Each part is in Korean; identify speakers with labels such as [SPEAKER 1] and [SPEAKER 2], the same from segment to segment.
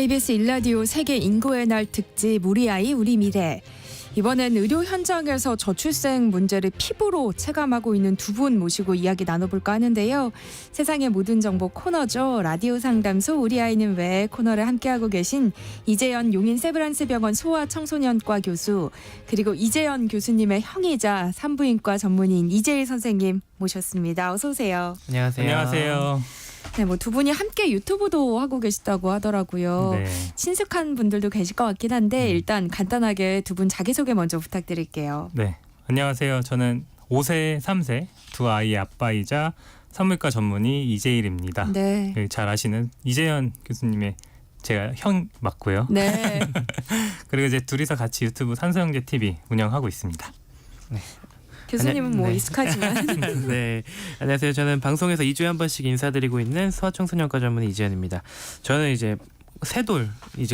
[SPEAKER 1] KBS 일라디오 세계 인구의 날 특집 우리 아이 우리 미래. 이번엔 의료 현장에서 저출생 문제를 피부로 체감하고 있는 두 분 모시고 이야기 나눠볼까 하는데요. 세상의 모든 정보 코너죠. 라디오 상담소 우리 아이는 왜 코너를 함께하고 계신 이재현 용인 세브란스 병원 소아청소년과 교수, 그리고 이재현 교수님의 형이자 산부인과 전문의인 이재일 선생님 모셨습니다. 어서 오세요.
[SPEAKER 2] 안녕하세요.
[SPEAKER 3] 안녕하세요.
[SPEAKER 1] 네, 뭐 두 분이 함께 유튜브도 하고 계시다고 하더라고요.
[SPEAKER 3] 네.
[SPEAKER 1] 친숙한 분들도 계실 것 같긴 한데 일단 간단하게 두 분 자기소개 먼저 부탁드릴게요.
[SPEAKER 3] 네. 안녕하세요. 저는 5세, 3세 두 아이의 아빠이자 산부인과 전문의 이재일입니다.
[SPEAKER 1] 네.
[SPEAKER 3] 잘 아시는 이재현 교수님의 제가 형 맞고요.
[SPEAKER 1] 네.
[SPEAKER 3] 그리고 이제 둘이서 같이 유튜브 산소형제 TV 운영하고 있습니다.
[SPEAKER 1] 교수님은 뭐
[SPEAKER 2] 네.
[SPEAKER 1] 익숙하지만.
[SPEAKER 2] 네, 안녕하세요. 저는 방송에서 2주에 한 번씩 인사드리고 있는 소아청소년과 전문의 이재현입니다. 저는 이제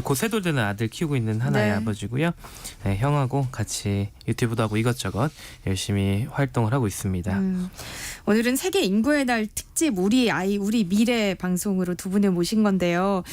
[SPEAKER 2] 곧 세돌 되는 아들 키우고 있는 하나의
[SPEAKER 1] 네.
[SPEAKER 2] 아버지고요. 네, 형하고 같이 유튜브도 하고 이것저것 열심히 활동을 하고 있습니다.
[SPEAKER 1] 오늘은 세계 인구의 날 특집 우리 아이 우리 미래 방송으로 두 분을 모신 건데요.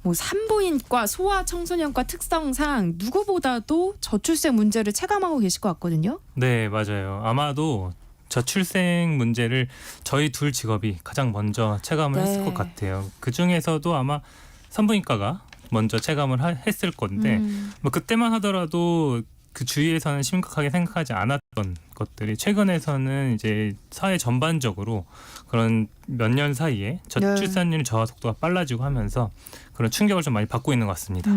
[SPEAKER 1] 뭐 산부인과 소아청소년과 특성상 누구보다도 저출생 문제를 체감하고 계실 것 같거든요.
[SPEAKER 3] 네, 맞아요. 아마도 저출생 문제를 저희 둘 직업이 가장 먼저 체감을
[SPEAKER 1] 네.
[SPEAKER 3] 했을 것 같아요. 그 중에서도 아마 산부인과가 먼저 체감을 했을 건데 뭐 그때만 하더라도 그 주위에서는 심각하게 생각하지 않았던 것들이 최근에서는 이제 사회 전반적으로 그런 몇 년 사이에 저출산율 저하 속도가 빨라지고 하면서 그런 충격을 좀 많이 받고 있는 것 같습니다.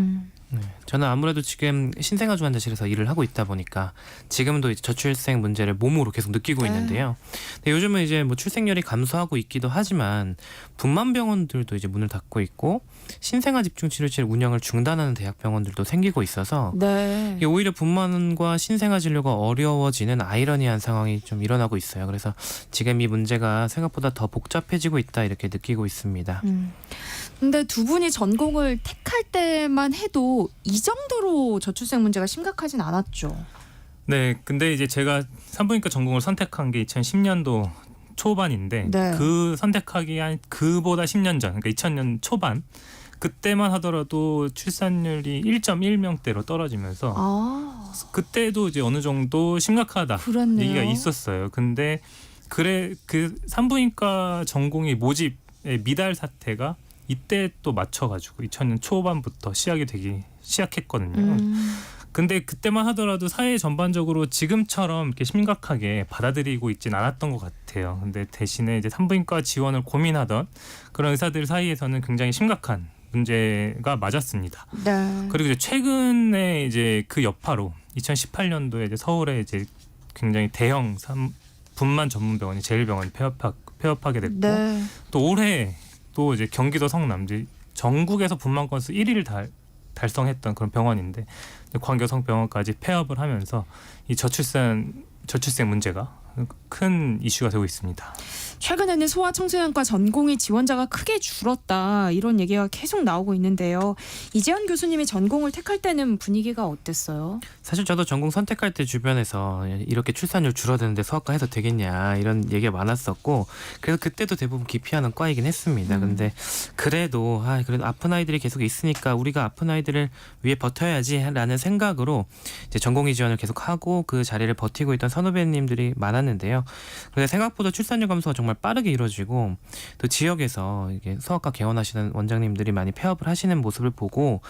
[SPEAKER 2] 네, 저는 아무래도 지금 신생아 중환자실에서 일을 하고 있다 보니까 지금도 이제 저출생 문제를 몸으로 계속 느끼고 있는데요. 근데 요즘은 이제 뭐 출생률이 감소하고 있기도 하지만 분만 병원들도 이제 문을 닫고 있고 신생아 집중치료실 운영을 중단하는 대학병원들도 생기고 있어서
[SPEAKER 1] 네.
[SPEAKER 2] 이게 오히려 분만과 신생아 진료가 어려워지는 아이러니한 상황이 좀 일어나고 있어요. 그래서 지금 이 문제가 생각보다 더 복잡해지고 있다 이렇게 느끼고 있습니다.
[SPEAKER 1] 근데 두 분이 전공을 택할 때만 해도 이 정도로 저출생 문제가 심각하진 않았죠.
[SPEAKER 3] 네, 근데 이제 제가 산부인과 전공을 선택한 게 2010년도 초반인데
[SPEAKER 1] 네.
[SPEAKER 3] 그 선택하기 한 그보다 10년 전, 그러니까 2000년 초반 그때만 하더라도 출산율이 1.1명대로 떨어지면서 그때도 이제 어느 정도 심각하다
[SPEAKER 1] 그렇네요.
[SPEAKER 3] 얘기가 있었어요. 근데 그 산부인과 전공의 모집의 미달 사태가 이때 또 맞춰가지고 2000년 초반부터 시작이 되기 시작했거든요. 근데 그때만 하더라도 사회 전반적으로 지금처럼 이렇게 심각하게 받아들이고 있진 않았던 것 같아요. 근데 대신에 이제 산부인과 지원을 고민하던 그런 의사들 사이에서는 굉장히 심각한 문제가 맞았습니다.
[SPEAKER 1] 네.
[SPEAKER 3] 그리고 이제 최근에 이제 그 여파로 2018년도에 이제 서울에 이제 굉장히 대형 분만 전문 병원이 제일병원이 폐업하게 됐고
[SPEAKER 1] 네.
[SPEAKER 3] 또 올해 또 이제 경기도 성남 이제 전국에서 분만 건수 1위를 달성했던 그런 병원인데 광교성병원까지 폐업을 하면서 이 저출생 문제가 큰 이슈가 되고 있습니다.
[SPEAKER 1] 최근에는 소아청소년과 전공의 지원자가 크게 줄었다 이런 얘기가 계속 나오고 있는데요. 이재현 교수님이 전공을 택할 때는 분위기가 어땠어요?
[SPEAKER 2] 사실 저도 전공 선택할 때 주변에서 이렇게 출산율 줄어드는데 소아과 해도 되겠냐 이런 얘기가 많았었고 그래서 그때도 대부분 기피하는 과이긴 했습니다. 근데 그래도 아픈 아이들이 계속 있으니까 우리가 아픈 아이들을 위해 버텨야지라는 생각으로 이제 전공의 지원을 계속하고 그 자리를 버티고 있던 선후배님들이 많았는데요. 근데 생각보다 출산율 감소가 정말 빠르게 이루어지고 또 지역에서 이게 소아과 개원하시는 원장님들이 많이 폐업을 하시는 모습을 보고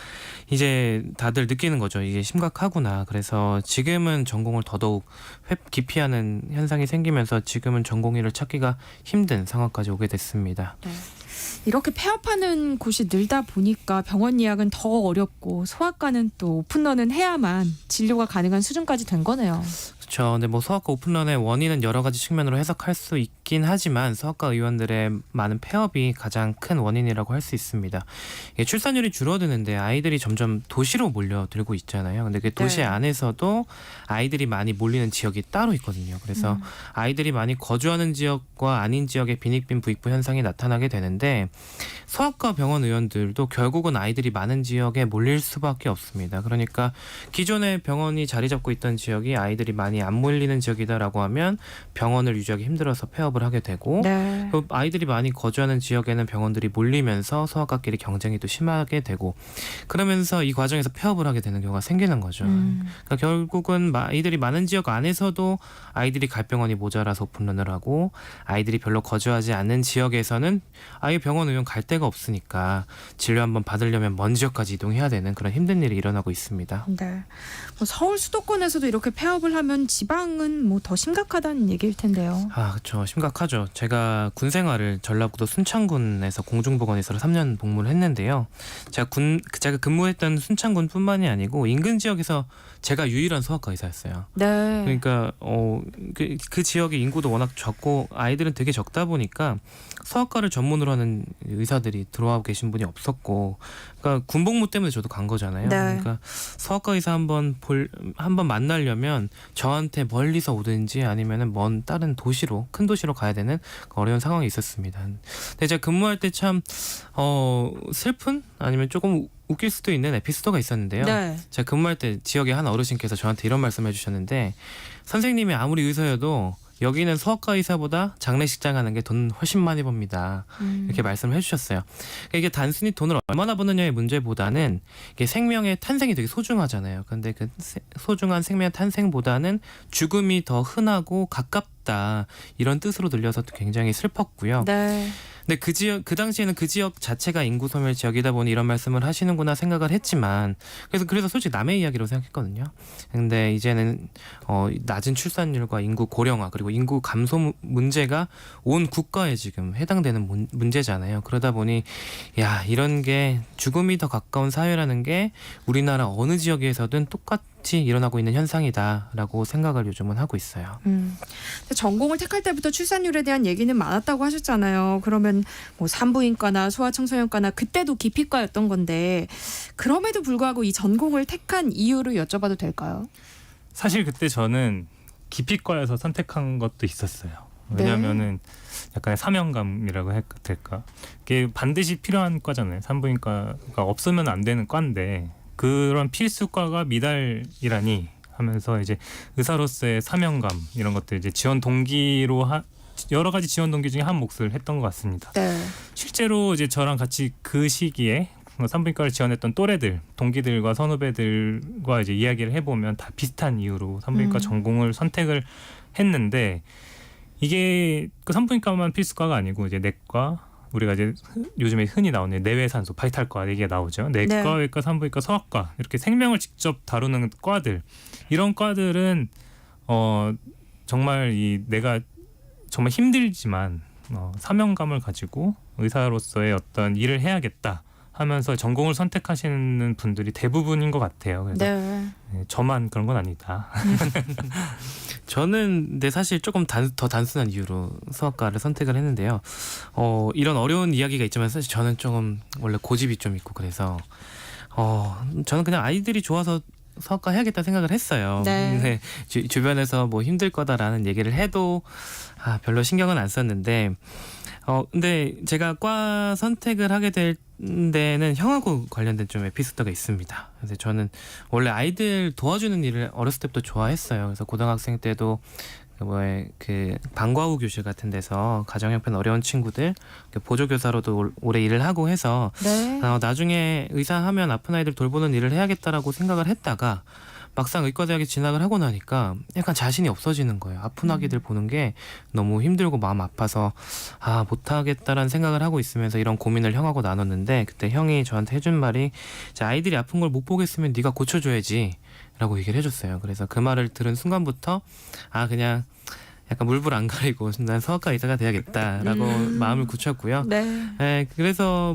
[SPEAKER 2] 이제 다들 느끼는 거죠. 이게 심각하구나. 그래서 지금은 전공을 더더욱 기피하는 현상이 생기면서 지금은 전공의를 찾기가 힘든 상황까지 오게 됐습니다.
[SPEAKER 1] 네. 이렇게 폐업하는 곳이 늘다 보니까 병원 예약은 더 어렵고 소아과는 또 오픈런은 해야만 진료가 가능한 수준까지 된 거네요.
[SPEAKER 2] 그렇죠. 근데 뭐 소아과 오픈런의 원인은 여러 가지 측면으로 해석할 수 있긴 하지만 소아과 의원들의 많은 폐업이 가장 큰 원인이라고 할 수 있습니다. 이게 출산율이 줄어드는데 아이들이 점점 도시로 몰려들고 있잖아요. 근데 그 도시
[SPEAKER 1] 네.
[SPEAKER 2] 안에서도 아이들이 많이 몰리는 지역이 따로 있거든요. 그래서 아이들이 많이 거주하는 지역과 아닌 지역의 빈익빈 부익부 현상이 나타나게 되는데 소아과 병원 의원들도 결국은 아이들이 많은 지역에 몰릴 수밖에 없습니다. 그러니까 기존에 병원이 자리 잡고 있던 지역이 아이들이 많이 많이 안 몰리는 지역이다라고 하면 병원을 유지하기 힘들어서 폐업을 하게 되고
[SPEAKER 1] 네.
[SPEAKER 2] 또 아이들이 많이 거주하는 지역에는 병원들이 몰리면서 소아과끼리 경쟁이 또 심하게 되고 그러면서 이 과정에서 폐업을 하게 되는 경우가 생기는 거죠. 그러니까 결국은 아이들이 많은 지역 안에서도 아이들이 갈 병원이 모자라서 오픈런을 하고 아이들이 별로 거주하지 않는 지역에서는 아예 병원 오면 갈 데가 없으니까 진료 한번 받으려면 먼 지역까지 이동해야 되는 그런 힘든 일이 일어나고 있습니다.
[SPEAKER 1] 네. 뭐 서울 수도권에서도 이렇게 폐업을 하면 지방은 뭐 더 심각하다는 얘기일 텐데요.
[SPEAKER 2] 아, 그렇죠. 심각하죠. 제가 군 생활을 전라북도 순창군에서 공중보건의사로 3년 복무를 했는데요. 제가 근무했던 순창군뿐만이 아니고 인근 지역에서 제가 유일한 소아과 의사였어요.
[SPEAKER 1] 네.
[SPEAKER 2] 그러니까 그 지역의 인구도 워낙 적고 아이들은 되게 적다 보니까 소아과를 전문으로 하는 의사들이 들어와 계신 분이 없었고, 그러니까 군복무 때문에 저도 간 거잖아요.
[SPEAKER 1] 네.
[SPEAKER 2] 그러니까 소아과 의사 한번 만나려면 저한테 멀리서 오든지 아니면은 먼 다른 도시로 큰 도시로 가야 되는 어려운 상황이 있었습니다. 근데 제가 근무할 때 참 슬픈 아니면 조금 웃길 수도 있는 에피소드가 있었는데요.
[SPEAKER 1] 네.
[SPEAKER 2] 제가 근무할 때 지역의 한 어르신께서 저한테 이런 말씀해 주셨는데, 선생님이 아무리 의사여도 여기는 소아과 의사보다 장례식장 하는 게 돈 훨씬 많이 법니다. 이렇게 말씀을 해주셨어요. 그러니까 이게 단순히 돈을 얼마나 버느냐의 문제보다는 이게 생명의 탄생이 되게 소중하잖아요. 근데 그 소중한 생명의 탄생보다는 죽음이 더 흔하고 가깝다, 이런 뜻으로 들려서 굉장히 슬펐고요.
[SPEAKER 1] 네.
[SPEAKER 2] 근데 그 당시에는 그 지역 자체가 인구 소멸 지역이다 보니 이런 말씀을 하시는구나 생각을 했지만, 그래서 솔직히 남의 이야기로 생각했거든요. 근데 이제는 낮은 출산율과 인구 고령화 그리고 인구 감소 문제가 온 국가에 지금 해당되는 문제잖아요. 그러다 보니 이런 게 죽음이 더 가까운 사회라는 게 우리나라 어느 지역에서든 똑같이 일어나고 있는 현상이다라고 생각을 요즘은 하고 있어요.
[SPEAKER 1] 전공을 택할 때부터 출산율에 대한 얘기는 많았다고 하셨잖아요. 그러면 뭐 산부인과나 소아청소년과나 그때도 기피과였던 건데, 그럼에도 불구하고 이 전공을 택한 이유를 여쭤봐도 될까요?
[SPEAKER 3] 사실 그때 저는 기피과에서 선택한 것도 있었어요. 왜냐하면은 약간의 사명감이라고 해야 될까? 이게 반드시 필요한 과잖아요. 산부인과가 없으면 안 되는 과인데 그런 필수과가 미달이라니 하면서 이제 의사로서의 사명감 이런 것들 이제 지원 동기로 여러 가지 지원 동기 중에 한 몫을 했던 것 같습니다.
[SPEAKER 1] 네.
[SPEAKER 3] 실제로 이제 저랑 같이 그 시기에 산부인과를 지원했던 또래들, 동기들과 선후배들과 이제 이야기를 해보면 다 비슷한 이유로 산부인과 전공을 선택을 했는데, 이게 그 산부인과만 필수과가 아니고 이제 내과, 우리가 이제 요즘에 흔히 나오는 내외산소, 바이탈과 얘기가 나오죠. 내과,
[SPEAKER 1] 네.
[SPEAKER 3] 외과, 산부인과, 소아과 이렇게 생명을 직접 다루는 과들, 이런 과들은 정말 내가 정말 힘들지만 사명감을 가지고 의사로서의 어떤 일을 해야겠다 하면서 전공을 선택하시는 분들이 대부분인 것 같아요. 그래서
[SPEAKER 1] 네.
[SPEAKER 3] 저만 그런 건 아니다.
[SPEAKER 2] 저는 근데 사실 조금 더 단순한 이유로 소아과를 선택을 했는데요. 이런 어려운 이야기가 있지만 사실 저는 조금 원래 고집이 좀 있고 그래서 저는 그냥 아이들이 좋아서 소아과 해야겠다 생각을 했어요.
[SPEAKER 1] 네.
[SPEAKER 2] 근데 주변에서 뭐 힘들 거다라는 얘기를 해도 별로 신경은 안 썼는데, 근데 제가 과 선택을 하게 될 데는 형하고 관련된 좀 에피소드가 있습니다. 그래서 저는 원래 아이들 도와주는 일을 어렸을 때부터 좋아했어요. 그래서 고등학생 때도 그 방과 후 교실 같은 데서 가정 형편 어려운 친구들 보조교사로도 오래 일을 하고 해서
[SPEAKER 1] 네.
[SPEAKER 2] 나중에 의사하면 아픈 아이들 돌보는 일을 해야겠다라고 생각을 했다가 막상 의과대학에 진학을 하고 나니까 약간 자신이 없어지는 거예요. 아픈 아기들 보는 게 너무 힘들고 마음 아파서 못하겠다라는 생각을 하고 있으면서 이런 고민을 형하고 나눴는데, 그때 형이 저한테 해준 말이 아이들이 아픈 걸 못 보겠으면 네가 고쳐줘야지 라고 얘기를 해줬어요. 그래서 그 말을 들은 순간부터 그냥 약간 물불 안 가리고 난 소아과 의사가 돼야겠다라고 마음을 굳혔고요.
[SPEAKER 1] 네.
[SPEAKER 2] 그래서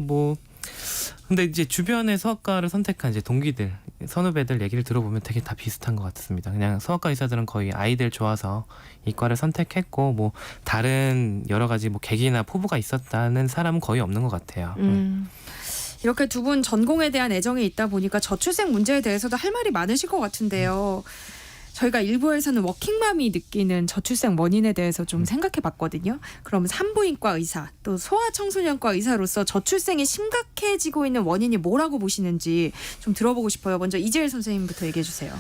[SPEAKER 2] 근데 이제 주변에 소아과를 선택한 이제 동기들, 선후배들 얘기를 들어보면 되게 다 비슷한 것 같습니다. 그냥 소아과 의사들은 거의 아이들 좋아서 이과를 선택했고 다른 여러 가지 계기나 포부가 있었다는 사람은 거의 없는 것 같아요.
[SPEAKER 1] 이렇게 두 분 전공에 대한 애정이 있다 보니까 저출생 문제에 대해서도 할 말이 많으실 것 같은데요. 저희가 일부에서는 워킹맘이 느끼는 저출생 원인에 대해서 좀 생각해 봤거든요. 그럼 산부인과 의사, 또 소아청소년과 의사로서 저출생이 심각해지고 있는 원인이 뭐라고 보시는지 좀 들어보고 싶어요. 먼저 이재일 선생님부터 얘기해 주세요.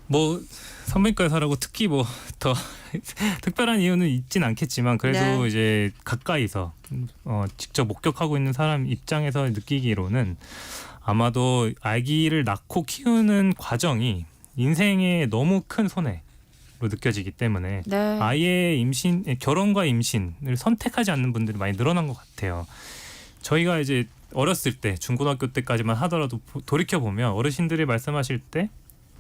[SPEAKER 3] 뭐 산부인과 의사라고 특히 뭐 더 특별한 이유는 있진 않겠지만 그래도
[SPEAKER 1] 네.
[SPEAKER 3] 이제 가까이서 직접 목격하고 있는 사람 입장에서 느끼기로는 아마도 아기를 낳고 키우는 과정이 인생의 너무 큰 손해로 느껴지기 때문에
[SPEAKER 1] 네.
[SPEAKER 3] 아예 결혼과 임신을 선택하지 않는 분들이 많이 늘어난 것 같아요. 저희가 이제 어렸을 때 중고등학교 때까지만 하더라도 돌이켜 보면 어르신들이 말씀하실 때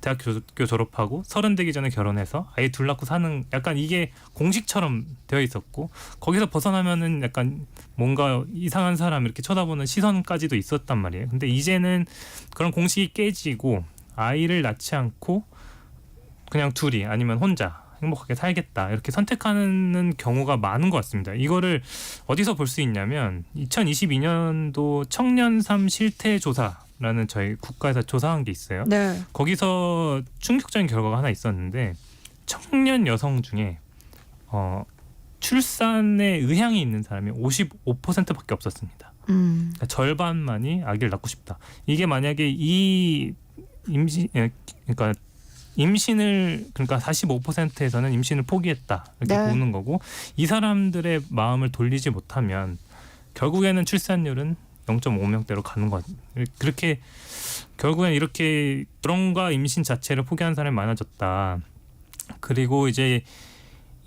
[SPEAKER 3] 대학교 졸업하고 30 되기 전에 결혼해서 아이 둘 낳고 사는 약간 이게 공식처럼 되어 있었고 거기서 벗어나면은 약간 뭔가 이상한 사람 이렇게 쳐다보는 시선까지도 있었단 말이에요. 근데 이제는 그런 공식이 깨지고 아이를 낳지 않고 그냥 둘이 아니면 혼자 행복하게 살겠다 이렇게 선택하는 경우가 많은 것 같습니다. 이거를 어디서 볼 수 있냐면 2022년도 청년 삶 실태 조사라는 저희 국가에서 조사한 게 있어요.
[SPEAKER 1] 네.
[SPEAKER 3] 거기서 충격적인 결과가 하나 있었는데 청년 여성 중에 출산에 의향이 있는 사람이 55%밖에 없었습니다. 그러니까 절반만이 아기를 낳고 싶다. 이게 만약에 그러니까 임신을 그러니까 45%에서는 임신을 포기했다 이렇게
[SPEAKER 1] 네.
[SPEAKER 3] 보는 거고 이 사람들의 마음을 돌리지 못하면 결국에는 출산율은 0.5명대로 가는 것 같아요. 그렇게 결국엔 이렇게 결혼과 임신 자체를 포기하는 사람이 많아졌다. 그리고 이제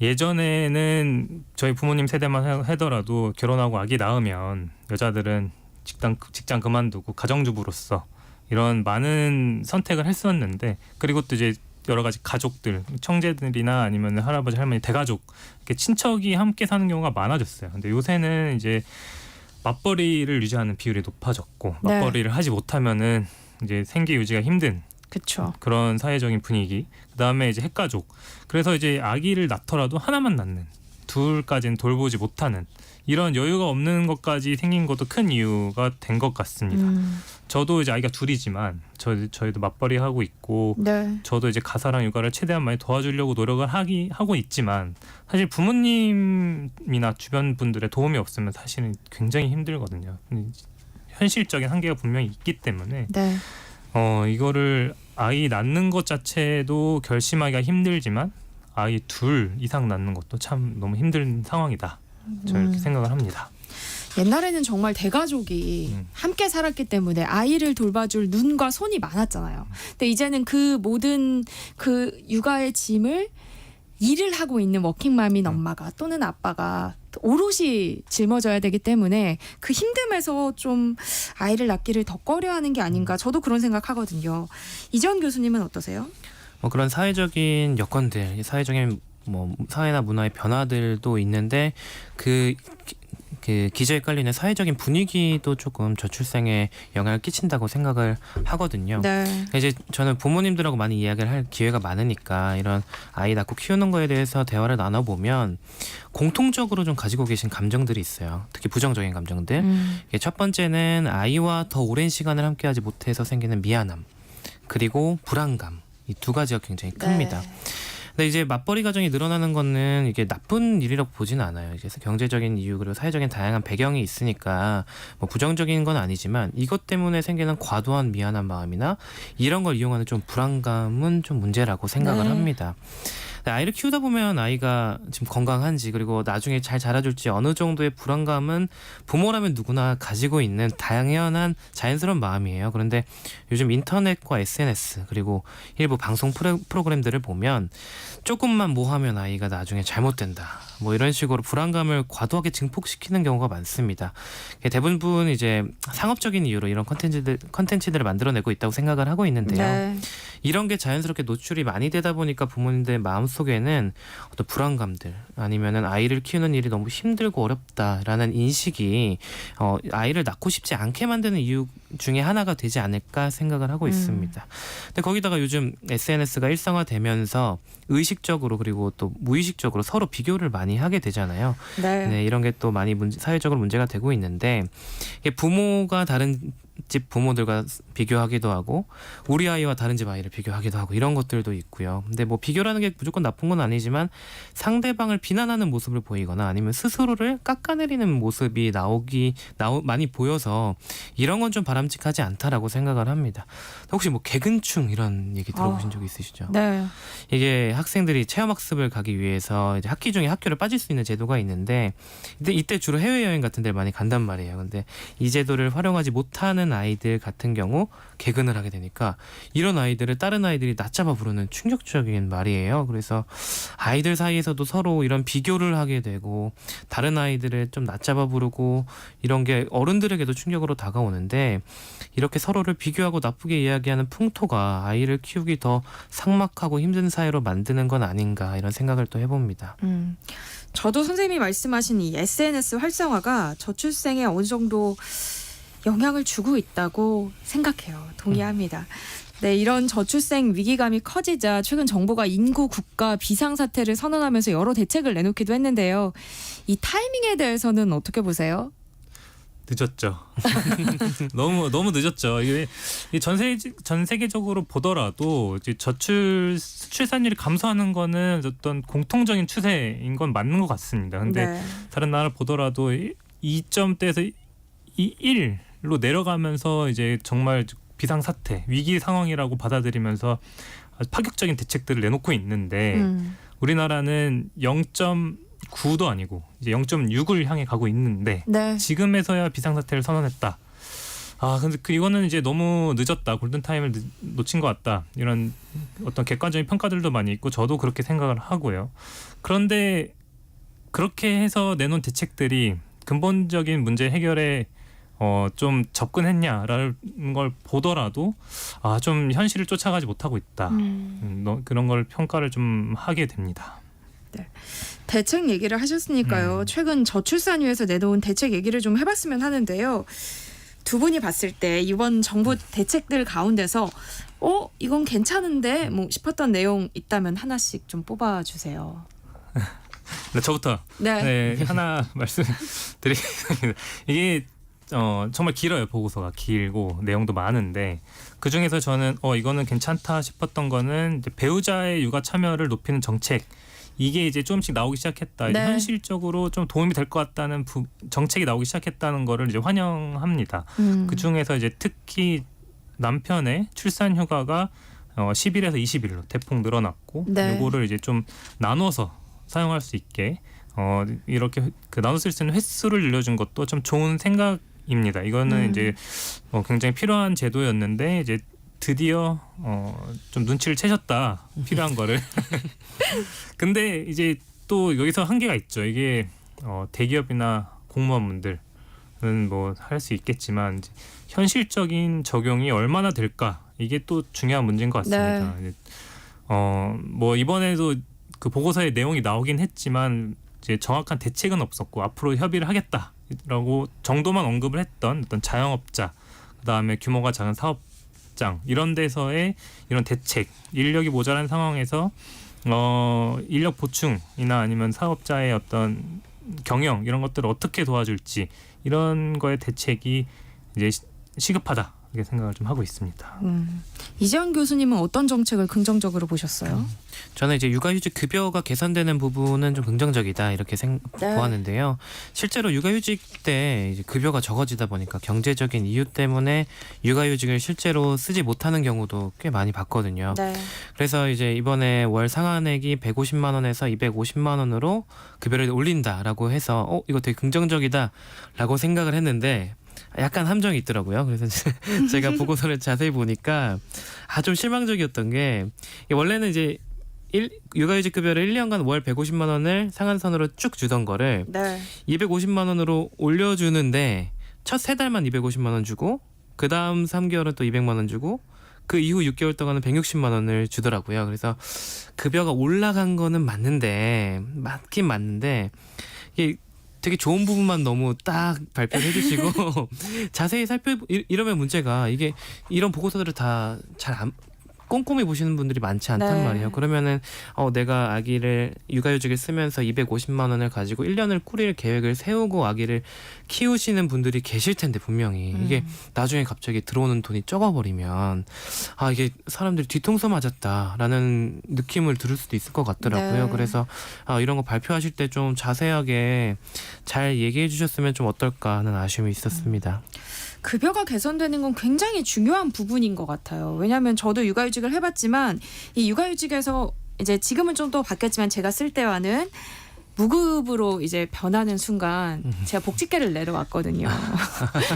[SPEAKER 3] 예전에는 저희 부모님 세대만 하더라도 결혼하고 아기 낳으면 여자들은 직장 그만두고 가정주부로서 이런 많은 선택을 했었는데 그리고 또 이제 여러 가지 가족들 형제들이나 아니면 할아버지 할머니 대가족 이렇게 친척이 함께 사는 경우가 많아졌어요. 근데 요새는 이제 맞벌이를 유지하는 비율이 높아졌고
[SPEAKER 1] 네.
[SPEAKER 3] 맞벌이를 하지 못하면은 이제 생계 유지가 힘든
[SPEAKER 1] 그렇죠.
[SPEAKER 3] 그런 사회적인 분위기. 그다음에 이제 핵가족. 그래서 이제 아기를 낳더라도 하나만 낳는 둘까지는 돌보지 못하는 이런 여유가 없는 것까지 생긴 것도 큰 이유가 된 것 같습니다. 저도 이제 아이가 둘이지만 저희도 맞벌이 하고 있고
[SPEAKER 1] 네.
[SPEAKER 3] 저도 이제 가사랑 육아를 최대한 많이 도와주려고 노력을 하고 있지만 사실 부모님이나 주변 분들의 도움이 없으면 사실은 굉장히 힘들거든요. 현실적인 한계가 분명히 있기 때문에
[SPEAKER 1] 네.
[SPEAKER 3] 이거를 아이 낳는 것 자체도 결심하기가 힘들지만 아이 둘 이상 낳는 것도 참 너무 힘든 상황이다. 저는 이렇게 생각을 합니다.
[SPEAKER 1] 옛날에는 정말 대가족이 함께 살았기 때문에 아이를 돌봐줄 눈과 손이 많았잖아요. 근데 이제는 그 모든 그 육아의 짐을 일을 하고 있는 워킹맘인 엄마가 또는 아빠가 오롯이 짊어져야 되기 때문에 그 힘듦에서 좀 아이를 낳기를 더 꺼려하는 게 아닌가 저도 그런 생각하거든요. 이재원 교수님은 어떠세요?
[SPEAKER 2] 그런 사회적인 여건들, 사회적인 뭐 사회나 문화의 변화들도 있는데 그 기저에 깔리는 사회적인 분위기도 조금 저출생에 영향을 끼친다고 생각을 하거든요.
[SPEAKER 1] 네.
[SPEAKER 2] 이제 저는 부모님들하고 많이 이야기를 할 기회가 많으니까 이런 아이 낳고 키우는 거에 대해서 대화를 나눠보면 공통적으로 좀 가지고 계신 감정들이 있어요. 특히 부정적인 감정들. 이게 첫 번째는 아이와 더 오랜 시간을 함께하지 못해서 생기는 미안함, 그리고 불안감. 이 두 가지가 굉장히 큽니다.
[SPEAKER 1] 네.
[SPEAKER 2] 근데 이제 맞벌이 가정이 늘어나는 거는 이게 나쁜 일이라고 보지는 않아요. 이제 경제적인 이유 그리고 사회적인 다양한 배경이 있으니까 뭐 부정적인 건 아니지만 이것 때문에 생기는 과도한 미안한 마음이나 이런 걸 이용하는 좀 불안감은 좀 문제라고 생각을
[SPEAKER 1] 네.
[SPEAKER 2] 합니다. 아이를 키우다 보면 아이가 지금 건강한지 그리고 나중에 잘 자라줄지 어느 정도의 불안감은 부모라면 누구나 가지고 있는 당연한 자연스러운 마음이에요. 그런데 요즘 인터넷과 SNS 그리고 일부 방송 프로그램들을 보면 조금만 뭐 하면 아이가 나중에 잘못된다. 뭐 이런 식으로 불안감을 과도하게 증폭시키는 경우가 많습니다. 대부분 이제 상업적인 이유로 이런 컨텐츠들을 만들어내고 있다고 생각을 하고 있는데요.
[SPEAKER 1] 네.
[SPEAKER 2] 이런 게 자연스럽게 노출이 많이 되다 보니까 부모님들 마음속에는 어떤 불안감들 아니면은 아이를 키우는 일이 너무 힘들고 어렵다라는 인식이 아이를 낳고 싶지 않게 만드는 이유 중에 하나가 되지 않을까 생각을 하고 있습니다. 근데 거기다가 요즘 SNS가 일상화되면서 의식적으로 그리고 또 무의식적으로 서로 비교를 많이 하게 되잖아요.
[SPEAKER 1] 네.
[SPEAKER 2] 네, 이런 게 또 많이 사회적으로 문제가 되고 있는데 이게 부모가 다른 집 부모들과 비교하기도 하고 우리 아이와 다른 집 아이를 비교하기도 하고 이런 것들도 있고요. 근데 뭐 비교라는 게 무조건 나쁜 건 아니지만 상대방을 비난하는 모습을 보이거나 아니면 스스로를 깎아내리는 모습이 많이 보여서 이런 건 좀 바람직하지 않다라고 생각을 합니다. 혹시 뭐 개근충 이런 얘기 들어보신 적 있으시죠?
[SPEAKER 1] 네.
[SPEAKER 2] 이게 학생들이 체험학습을 가기 위해서 이제 학기 중에 학교를 빠질 수 있는 제도가 있는데 이때 주로 해외여행 같은 데를 많이 간단 말이에요. 근데 이 제도를 활용하지 못하는 아이들 같은 경우 개근을 하게 되니까 이런 아이들을 다른 아이들이 낮잡아 부르는 충격적인 말이에요. 그래서 아이들 사이에서도 서로 이런 비교를 하게 되고 다른 아이들을 좀 낮잡아 부르고 이런 게 어른들에게도 충격으로 다가오는데 이렇게 서로를 비교하고 나쁘게 이야기하는 풍토가 아이를 키우기 더 삭막하고 힘든 사회로 만드는 건 아닌가 이런 생각을 또 해봅니다.
[SPEAKER 1] 저도 선생님이 말씀하신 이 SNS 활성화가 저출생에 어느 정도 영향을 주고 있다고 생각해요. 동의합니다. 네, 이런 저출생 위기감이 커지자 최근 정부가 인구 국가 비상사태를 선언하면서 여러 대책을 내놓기도 했는데요. 이 타이밍에 대해서는 어떻게 보세요?
[SPEAKER 3] 늦었죠. 너무 늦었죠. 이게 전 세계적으로 보더라도 이제 출산율이 감소하는 거는 어떤 공통적인 추세인 건 맞는 것 같습니다. 근데
[SPEAKER 1] 네.
[SPEAKER 3] 다른 나라 보더라도 2점대에서 1로 내려가면서 이제 정말 비상 사태, 위기 상황이라고 받아들이면서 아주 파격적인 대책들을 내놓고 있는데 우리나라는 0.9도 아니고 이제 0.6을 향해 가고 있는데
[SPEAKER 1] 네.
[SPEAKER 3] 지금에서야 비상사태를 선언했다. 근데 이거는 이제 너무 늦었다. 골든타임을 놓친 것 같다. 이런 어떤 객관적인 평가들도 많이 있고 저도 그렇게 생각을 하고요. 그런데 그렇게 해서 내놓은 대책들이 근본적인 문제 해결에 좀 접근했냐라는 걸 보더라도 좀 현실을 쫓아가지 못하고 있다. 그런 걸 평가를 좀 하게 됩니다.
[SPEAKER 1] 대책 얘기를 하셨으니까요. 최근 저출산위에서 내놓은 대책 얘기를 좀 해봤으면 하는데요. 두 분이 봤을 때 이번 정부 대책들 가운데서 이건 괜찮은데 뭐 싶었던 내용 있다면 하나씩 좀 뽑아주세요.
[SPEAKER 3] 네, 저부터
[SPEAKER 1] 네.
[SPEAKER 3] 하나 말씀드리겠습니다. 이게 정말 길어요. 보고서가 길고 내용도 많은데 그 중에서 저는 이거는 괜찮다 싶었던 거는 이제 배우자의 육아 참여를 높이는 정책. 이게 이제 조금씩 나오기 시작했다.
[SPEAKER 1] 네.
[SPEAKER 3] 현실적으로 좀 도움이 될 것 같다는 정책이 나오기 시작했다는 거를 이제 환영합니다. 그 중에서 이제 특히 남편의 출산 휴가가 10일에서 20일로 대폭 늘어났고,
[SPEAKER 1] 네.
[SPEAKER 3] 요거를 이제 좀 나눠서 사용할 수 있게 이렇게 나눠 쓸 수 있는 횟수를 늘려준 것도 좀 좋은 생각입니다. 이거는 이제 굉장히 필요한 제도였는데 이제 드디어 좀 눈치를 채셨다. 필요한 거를. 근데 이제 또 여기서 한계가 있죠. 이게 대기업이나 공무원분들은 뭐 할 수 있겠지만 이제 현실적인 적용이 얼마나 될까? 이게 또 중요한 문제인 것 같습니다.
[SPEAKER 1] 네.
[SPEAKER 3] 뭐 이번에도 그 보고서의 내용이 나오긴 했지만 이제 정확한 대책은 없었고 앞으로 협의를 하겠다라고 정도만 언급을 했던 어떤 자영업자, 그다음에 규모가 작은 사업장 이런 데서의 이런 대책, 인력이 모자란 상황에서 인력 보충이나 아니면 사업자의 어떤 경영 이런 것들을 어떻게 도와줄지 이런 거에 대책이 이제 시급하다 이렇게 생각을 좀 하고 있습니다.
[SPEAKER 1] 이재원 교수님은 어떤 정책을 긍정적으로 보셨어요?
[SPEAKER 2] 저는 이제 육아휴직 급여가 개선되는 부분은 좀 긍정적이다 이렇게
[SPEAKER 1] 네.
[SPEAKER 2] 보았는데요. 실제로 육아휴직 때 이제 급여가 적어지다 보니까 경제적인 이유 때문에 육아휴직을 실제로 쓰지 못하는 경우도 꽤 많이 봤거든요.
[SPEAKER 1] 네.
[SPEAKER 2] 그래서 이제 이번에 월 상한액이 150만 원에서 250만 원으로 급여를 올린다라고 해서 이거 되게 긍정적이다라고 생각을 했는데 약간 함정이 있더라고요. 그래서 제가 보고서를 자세히 보니까 좀 실망적이었던 게 원래는 이제 육아휴직 급여를 1년간 월 150만 원을 상한선으로 쭉 주던 거를
[SPEAKER 1] 네.
[SPEAKER 2] 250만 원으로 올려주는데 첫 3달만 250만 원 주고 그 다음 3개월은 또 200만 원 주고 그 이후 6개월 동안은 160만 원을 주더라고요. 그래서 급여가 올라간 거는 맞긴 맞는데 이게 되게 좋은 부분만 너무 딱 발표를 해주시고 자세히 이러면 문제가 이게 이런 보고서들을 다 잘 꼼꼼히 보시는 분들이 많지 않단
[SPEAKER 1] 네.
[SPEAKER 2] 말이에요. 그러면은 내가 아기를 육아휴직을 쓰면서 250만 원을 가지고 1년을 꾸릴 계획을 세우고 아기를 키우시는 분들이 계실 텐데 분명히 이게 나중에 갑자기 들어오는 돈이 적어버리면 이게 사람들이 뒤통수 맞았다라는 느낌을 들을 수도 있을 것 같더라고요.
[SPEAKER 1] 네.
[SPEAKER 2] 그래서 이런 거 발표하실 때 좀 자세하게 잘 얘기해 주셨으면 좀 어떨까 하는 아쉬움이 있었습니다.
[SPEAKER 1] 급여가 개선되는 건 굉장히 중요한 부분인 것 같아요. 왜냐하면 저도 육아휴직을 해봤지만 이 육아휴직에서 이제 지금은 좀 더 바뀌었지만 제가 쓸 때와는 무급으로 이제 변하는 순간 제가 복직계를 내려왔거든요.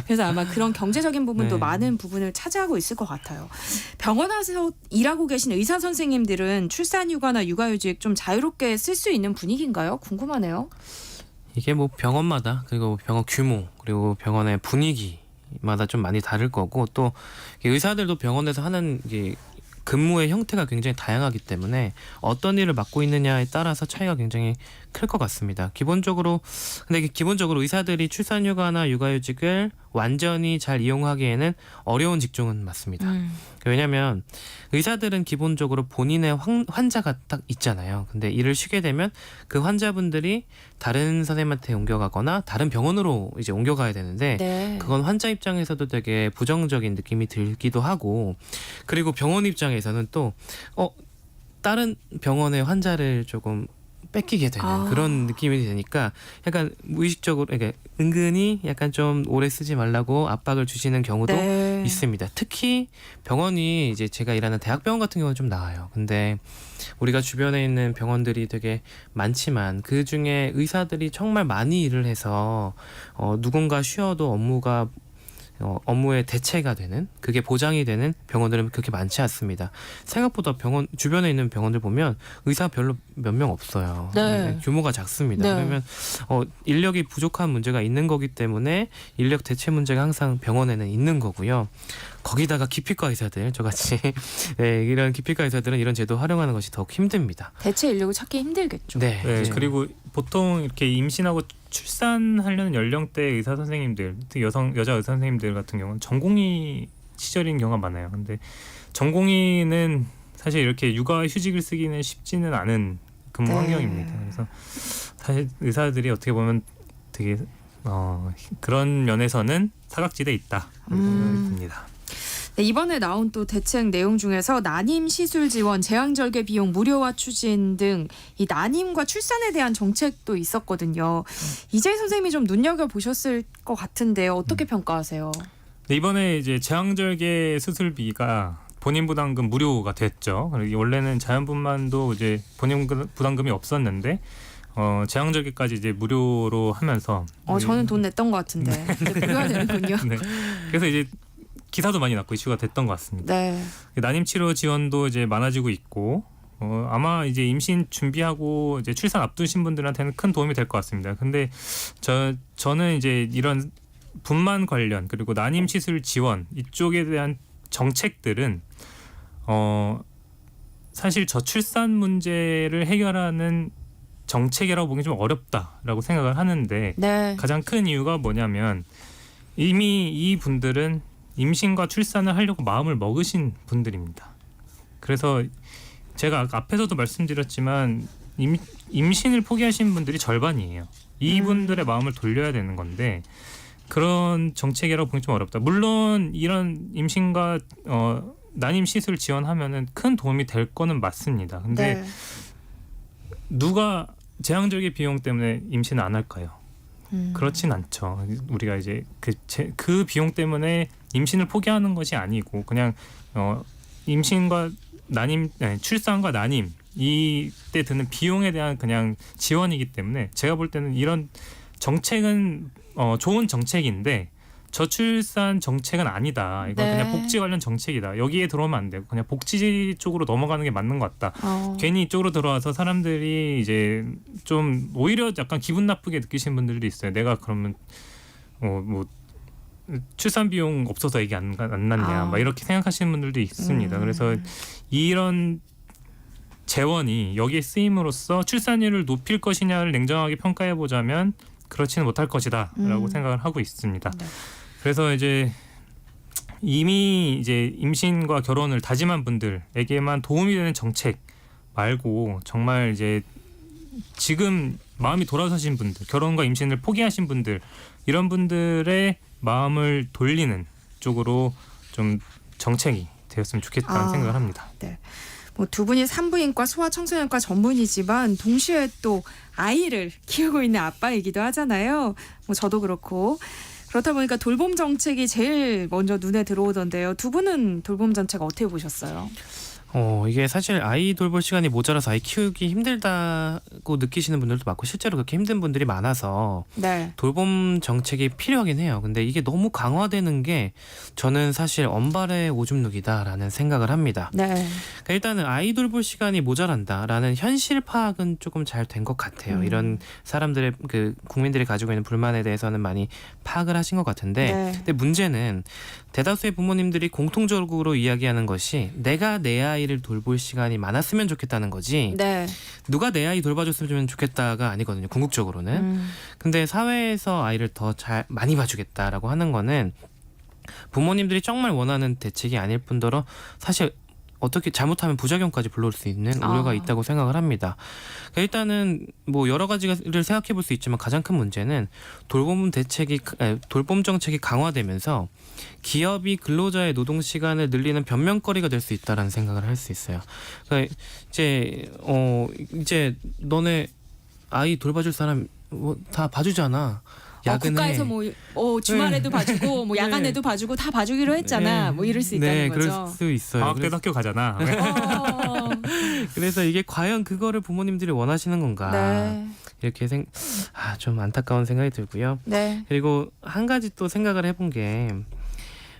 [SPEAKER 1] 그래서 아마 그런 경제적인 부분도
[SPEAKER 2] 네.
[SPEAKER 1] 많은 부분을 차지하고 있을 것 같아요. 병원에서 일하고 계신 의사 선생님들은 출산휴가나 육아휴직 좀 자유롭게 쓸 수 있는 분위기인가요? 궁금하네요.
[SPEAKER 2] 이게 뭐 병원마다 그리고 병원 규모 그리고 병원의 분위기마다 좀 많이 다를 거고 또 의사들도 병원에서 하는 이게 근무의 형태가 굉장히 다양하기 때문에 어떤 일을 맡고 있느냐에 따라서 차이가 굉장히 클 것 같습니다. 기본적으로 의사들이 출산휴가나 육아휴직을 완전히 잘 이용하기에는 어려운 직종은 맞습니다. 왜냐하면 의사들은 기본적으로 본인의 환자가 딱 있잖아요. 근데 일을 쉬게 되면 그 환자분들이 다른 선생님한테 옮겨가거나 다른 병원으로 이제 옮겨가야 되는데
[SPEAKER 1] 네.
[SPEAKER 2] 그건 환자 입장에서도 되게 부정적인 느낌이 들기도 하고 그리고 병원 입장에서는 또 다른 병원의 환자를 조금 뺏기게 되는 그런 느낌이 되니까 약간 무의식적으로 그러니까 은근히 약간 좀 오래 쓰지 말라고 압박을 주시는 경우도
[SPEAKER 1] 네.
[SPEAKER 2] 있습니다. 특히 병원이 이제 제가 일하는 대학병원 같은 경우는 좀 나아요. 근데 우리가 주변에 있는 병원들이 되게 많지만 그 중에 의사들이 정말 많이 일을 해서 누군가 쉬어도 업무의 대체가 되는 그게 보장이 되는 병원들은 그렇게 많지 않습니다. 생각보다 병원 주변에 있는 병원들 보면 의사 별로 몇 명 없어요.
[SPEAKER 1] 네.
[SPEAKER 2] 규모가 작습니다.
[SPEAKER 1] 네.
[SPEAKER 2] 그러면 인력이 부족한 문제가 있는 거기 때문에 인력 대체 문제가 항상 병원에는 있는 거고요. 거기다가 기피과 의사들 저같이 네, 이런 기피과 의사들은 이런 제도 활용하는 것이 더욱 힘듭니다.
[SPEAKER 1] 대체 인력을 찾기 힘들겠죠.
[SPEAKER 2] 네.
[SPEAKER 3] 네,
[SPEAKER 2] 이제
[SPEAKER 3] 그리고 보통 이렇게 임신하고 출산하려는 연령대 의사 선생님들, 특히 여자 의사 선생님들 같은 경우는 전공의 시절인 경우가 많아요. 근데 전공의는 사실 이렇게 육아휴직을 쓰기는 쉽지는 않은 근무
[SPEAKER 1] 네.
[SPEAKER 3] 환경입니다. 그래서 사실 의사들이 어떻게 보면 되게 그런 면에서는 사각지대에 있다 이렇게 생각이 듭니다.
[SPEAKER 1] 네, 이번에 나온 또 대책 내용 중에서 난임 시술 지원, 제왕절개 비용 무료화 추진 등 이 난임과 출산에 대한 정책도 있었거든요. 이재희 선생님이 좀 눈여겨 보셨을 것 같은데요. 어떻게 평가하세요?
[SPEAKER 3] 네, 이번에 이제 제왕절개 수술비가 본인 부담금 무료가 됐죠. 그리고 원래는 자연분만도 이제 본인 부담금이 없었는데 제왕절개까지 이제 무료로 하면서
[SPEAKER 1] 저는 돈 냈던 것 같은데 무료화 되는군요.
[SPEAKER 3] 네. 그래서 이제 기사도 많이 났고 이슈가 됐던 것 같습니다.
[SPEAKER 1] 네.
[SPEAKER 3] 난임 치료 지원도 이제 많아지고 있고 아마 이제 임신 준비하고 이제 출산 앞두신 분들한테는 큰 도움이 될 것 같습니다. 근데 저는 이제 이런 분만 관련 그리고 난임 시술 지원 이쪽에 대한 정책들은 사실 저출산 문제를 해결하는 정책이라고 보기 좀 어렵다라고 생각을 하는데
[SPEAKER 1] 네.
[SPEAKER 3] 가장 큰 이유가 뭐냐면 이미 이 분들은 임신과 출산을 하려고 마음을 먹으신 분들입니다. 그래서 제가 앞에서도 말씀드렸지만 임신을 포기하신 분들이 절반이에요. 이분들의 마음을 돌려야 되는 건데 그런 정책이라고 보기 좀 어렵다. 물론 이런 임신과 난임 시술 지원하면은 큰 도움이 될 거는 맞습니다. 근데
[SPEAKER 1] 네.
[SPEAKER 3] 누가 제왕절개 비용 때문에 임신을 안 할까요? 그렇진 않죠. 우리가 이제 그 비용 때문에 임신을 포기하는 것이 아니고 그냥 임신과 출산과 난임 이때 드는 비용에 대한 그냥 지원이기 때문에 제가 볼 때는 이런 정책은 좋은 정책인데 저출산 정책은 아니다. 이건
[SPEAKER 1] 네.
[SPEAKER 3] 그냥 복지 관련 정책이다. 여기에 들어오면 안 되고 그냥 복지 쪽으로 넘어가는 게 맞는 것 같다. 괜히 이쪽으로 들어와서 사람들이 이제 좀 오히려 약간 기분 나쁘게 느끼시는 분들도 있어요. 내가 그러면 뭐 출산 비용 없어서 얘기 안 났냐, 막 이렇게 생각하시는 분들도 있습니다. 그래서 이런 재원이 여기에 쓰임으로써 출산율을 높일 것이냐를 냉정하게 평가해 보자면 그렇지는 못할 것이다라고 생각을 하고 있습니다.
[SPEAKER 1] 네.
[SPEAKER 3] 그래서 이제 이미 이제 임신과 결혼을 다짐한 분들에게만 도움이 되는 정책 말고 정말 이제 지금 마음이 돌아서신 분들, 결혼과 임신을 포기하신 분들, 이런 분들의 마음을 돌리는 쪽으로 좀 정책이 되었으면 좋겠다는 생각을 합니다.
[SPEAKER 1] 네. 뭐 두 분이 산부인과 소아청소년과 전문이지만 동시에 또 아이를 키우고 있는 아빠이기도 하잖아요. 뭐 저도 그렇고. 그렇다 보니까 돌봄 정책이 제일 먼저 눈에 들어오던데요. 두 분은 돌봄 정책 어떻게 보셨어요?
[SPEAKER 2] 이게 사실 아이 돌볼 시간이 모자라서 아이 키우기 힘들다고 느끼시는 분들도 많고 실제로 그렇게 힘든 분들이 많아서
[SPEAKER 1] 네.
[SPEAKER 2] 돌봄 정책이 필요하긴 해요. 근데 이게 너무 강화되는 게 저는 사실 언발의 오줌 누기다라는 생각을 합니다.
[SPEAKER 1] 네.
[SPEAKER 2] 그러니까 일단은 아이 돌볼 시간이 모자란다라는 현실 파악은 조금 잘 된 것 같아요. 이런 사람들의 그 국민들이 가지고 있는 불만에 대해서는 많이 파악을 하신 것 같은데
[SPEAKER 1] 네.
[SPEAKER 2] 근데 문제는 대다수의 부모님들이 공통적으로 이야기하는 것이 내가 내 아이를 돌볼 시간이 많았으면 좋겠다는 거지
[SPEAKER 1] 네.
[SPEAKER 2] 누가 내 아이 돌봐줬으면 좋겠다가 아니거든요. 궁극적으로는. 근데 사회에서 아이를 더 잘 많이 봐주겠다라고 하는 거는 부모님들이 정말 원하는 대책이 아닐 뿐더러 사실 어떻게 잘못하면 부작용까지 불러올 수 있는 우려가 있다고 생각을 합니다. 그러니까 일단은 뭐 여러 가지를 생각해 볼 수 있지만 가장 큰 문제는 돌봄 정책이 강화되면서 기업이 근로자의 노동 시간을 늘리는 변명거리가 될 수 있다라는 생각을 할 수 있어요. 그러니까 이제 너네 아이 돌봐줄 사람 다 봐주잖아. 야근에.
[SPEAKER 1] 국가에서 뭐 주말에도 봐주고 뭐 야간에도 봐주고 다 봐주기로 했잖아. 뭐 이럴 수 있다는 거죠.
[SPEAKER 2] 그럴 수 있어요.
[SPEAKER 3] 방학 때도 학교 가잖아.
[SPEAKER 2] 그래서 이게 과연 그거를 부모님들이 원하시는 건가?
[SPEAKER 1] 네.
[SPEAKER 2] 이렇게 좀 안타까운 생각이 들고요.
[SPEAKER 1] 네.
[SPEAKER 2] 그리고 한 가지 또 생각을 해본 게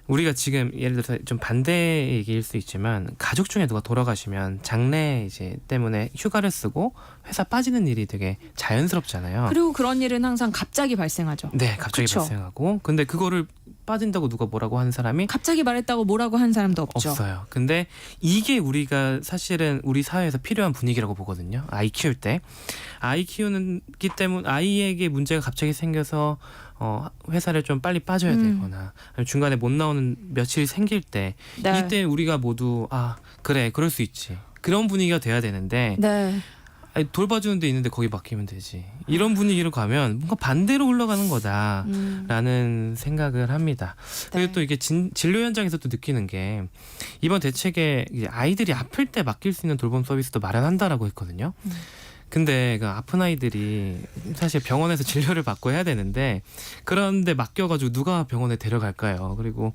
[SPEAKER 2] 우리가 지금 예를 들어서 좀 반대 얘기일 수 있지만 가족 중에 누가 돌아가시면 장례 이제 때문에 휴가를 쓰고 회사 빠지는 일이 되게 자연스럽잖아요.
[SPEAKER 1] 그리고 그런 일은 항상 갑자기 발생하죠.
[SPEAKER 2] 네, 갑자기
[SPEAKER 1] 그쵸?
[SPEAKER 2] 발생하고 근데 그거를 빠진다고 누가 뭐라고 하는 사람이
[SPEAKER 1] 갑자기 말했다고 뭐라고 하는 사람도 없죠.
[SPEAKER 2] 없어요. 근데 이게 우리가 사실은 우리 사회에서 필요한 분위기라고 보거든요. 아이 키울 때. 아이 키우기 때문에 아이에게 문제가 갑자기 생겨서 회사를 좀 빨리 빠져야 되거나 아니면 중간에 못 나오는 며칠 생길 때
[SPEAKER 1] 네.
[SPEAKER 2] 이때 우리가 모두 그래 그럴 수 있지. 그런 분위기가 돼야 되는데
[SPEAKER 1] 네.
[SPEAKER 2] 아니, 돌봐주는 데 있는데 거기 맡기면 되지. 이런 분위기로 가면 뭔가 반대로 흘러가는 거다라는 생각을 합니다. 그리고
[SPEAKER 1] 네.
[SPEAKER 2] 또 이게 진료 현장에서 또 느끼는 게 이번 대책에 이제 아이들이 아플 때 맡길 수 있는 돌봄 서비스도 마련한다라고 했거든요. 근데 그 아픈 아이들이 사실 병원에서 진료를 받고 해야 되는데 그런데 맡겨가지고 누가 병원에 데려갈까요? 그리고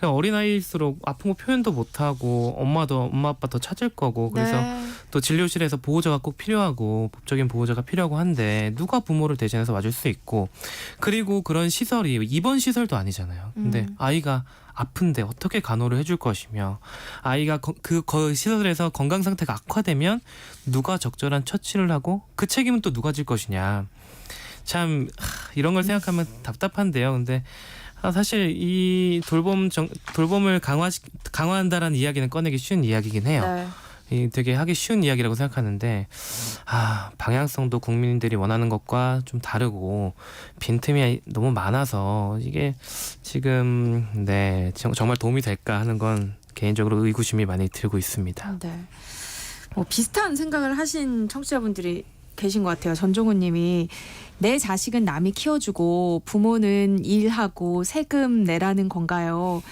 [SPEAKER 2] 어린아이일수록 아픈 거 표현도 못하고 엄마 아빠 더 찾을 거고 그래서
[SPEAKER 1] 네.
[SPEAKER 2] 또 진료실에서 보호자가 꼭 필요하고 법적인 보호자가 필요하고 한데 누가 부모를 대신해서 와줄 수 있고 그리고 그런 시설이 입원 시설도 아니잖아요. 근데 아이가 아픈데 어떻게 간호를 해줄 것이며 아이가 그 시설에서 건강 상태가 악화되면 누가 적절한 처치를 하고 그 책임은 또 누가 질 것이냐. 참 이런 걸 생각하면 답답한데요. 근데 사실 이 돌봄을 강화한다라는 이야기는 꺼내기 쉬운 이야기긴 해요.
[SPEAKER 1] 네.
[SPEAKER 2] 되게 하기 쉬운 이야기라고 생각하는데 방향성도 국민들이 원하는 것과 좀 다르고 빈틈이 너무 많아서 이게 지금 정말 도움이 될까 하는 건 개인적으로 의구심이 많이 들고 있습니다.
[SPEAKER 1] 네. 비슷한 생각을 하신 청취자분들이 계신 것 같아요. 전종훈 님이 내 자식은 남이 키워주고 부모는 일하고 세금 내라는 건가요?